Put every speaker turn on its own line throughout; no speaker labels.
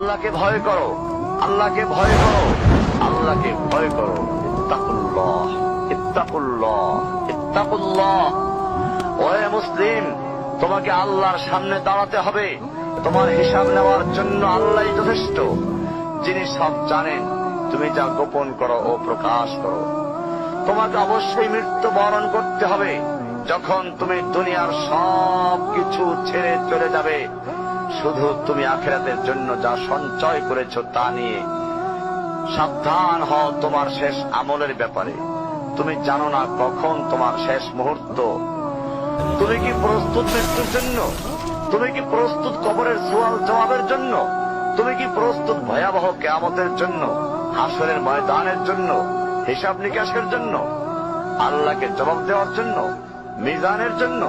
আল্লাহকে ভয় করো, আল্লাহকে ভয় করো, আল্লাহকে ভয় করো। ইত্তাকুল্লাহ, ইত্তাকুল্লাহ, ইত্তাকুল্লাহ। ওহে মুসলিম, তোমাকে আল্লাহর সামনে দাঁড়াতে হবে। তোমার হিসাব নেওয়ার জন্য আল্লাহই যথেষ্ট, যিনি সব জানেন। তুমি যা গোপন করো ও প্রকাশ করো। তোমাকে অবশ্যই মৃত্যু বরণ করতে হবে। যখন তুমি দুনিয়ার সব কিছু ছেড়ে চলে যাবে, শুধু তুমি আখিরাতের জন্য যা সঞ্চয় করেছ তা নিয়ে সাবধান হও তোমার শেষ আমলের ব্যাপারে। তুমি জানো না কখন তোমার শেষ মুহূর্ত। তুমি কি প্রস্তুত মৃত্যুর জন্য? তুমি কি প্রস্তুত কবরের সওয়াল জবাবের জন্য? তুমি কি প্রস্তুত ভয়াবহ কিয়ামতের জন্য, হাসরের ময়দানের জন্য, হিসাব নিকাশের জন্য, আল্লাহকে জবাব দেওয়ার জন্য, মিজানের জন্য?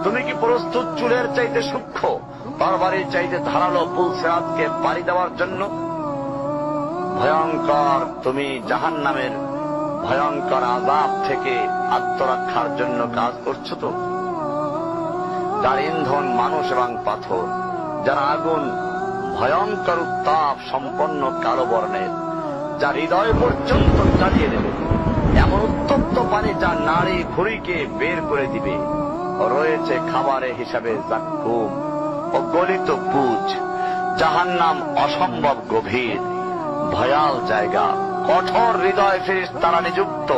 তুমি কি প্রস্তুত চুলের চাইতে সূক্ষ্ম, তরবারির চাইতে ধারালো পুল সিরাতকে পাড়ি দেওয়ার জন্য? ভয়ঙ্কর তুমি জাহান্নামের ভয়ঙ্কর আযাব থেকে আত্মরক্ষার জন্য কাজ করছো তো? যার ইন্ধন মানুষ এবং পাথর, যারা আগুন ভয়ঙ্কর উত্তাপ সম্পন্ন কালো বর্ণের, যা হৃদয় পর্যন্ত জ্বালিয়ে দেবে, এমন উত্তপ্ত পানি যা নাড়ি ভুঁড়িকে বের করে দিবে। রয়েছে খাবারের হিসাবে জাক্কুম ও গলিত পুঁজ। জাহান্নাম অসম্ভব গভীর, ভয়াল জায়গা, কঠোর হৃদয় ফেরেশতারা নিযুক্ত,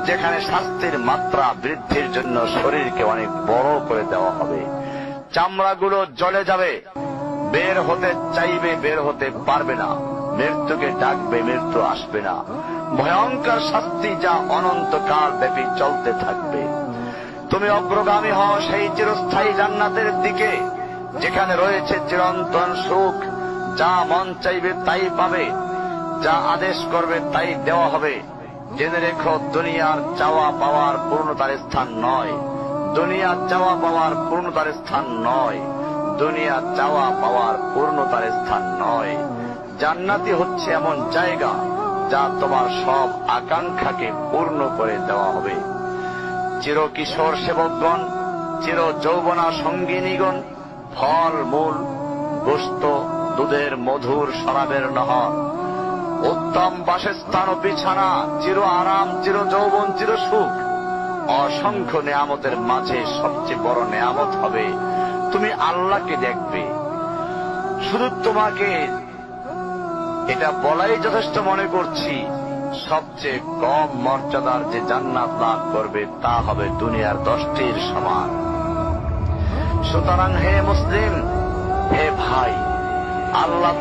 যেখানে শাস্তির মাত্রা বৃদ্ধির জন্য শরীরকে অনেক বড় করে দেওয়া হবে। চামড়াগুলো জ্বলে যাবে, বের হতে চাইবে, বের হতে পারবে না। মৃত্যুকে ডাকবে, মৃত্যু আসবে না। ভয়ঙ্কর শাস্তি যা অনন্তকাল ব্যাপী চলতে থাকবে। তুমি অগ্রগামী হও সেই চিরস্থায়ী জান্নাতের দিকে, যেখানে রয়েছে চিরন্তন সুখ। যা মন চাইবে তাই পাবে, যা আদেশ করবে তাই দেওয়া হবে। জেনে রেখো, দুনিয়ার চাওয়া পাওয়ার পূর্ণতার স্থান নয়। দুনিয়ার চাওয়া পাওয়ার পূর্ণতার স্থান নয়। দুনিয়ার চাওয়া পাওয়ার পূর্ণতার স্থান নয়। জান্নাতি হচ্ছে এমন জায়গা যা তোমার সব আকাঙ্ক্ষাকে পূর্ণ করে দেওয়া হবে। চির কিশোর সেবকগণ, চির যৌবনা সঙ্গিনীগণ, ফল মূল, গোশত, দুধের মধুর শরাবের নহর, উত্তম বাসস্থান ও বিছানা, চির আরাম, চির যৌবন, চির সুখ, অসংখ্য নেয়ামতের মাঝে সবচেয়ে বড় নেয়ামত হবে তুমি আল্লাহকে দেখবে। শুধু তোমাকে এটা বলাই যথেষ্ট মনে করছি, সবচেয়ে কম মর্যাদার যে জান্নাত লাভ করবে তা হবে দুনিয়ার 10টির সমান। সুতরাং হে মুসলিম, হে ভাই, আল্লাহ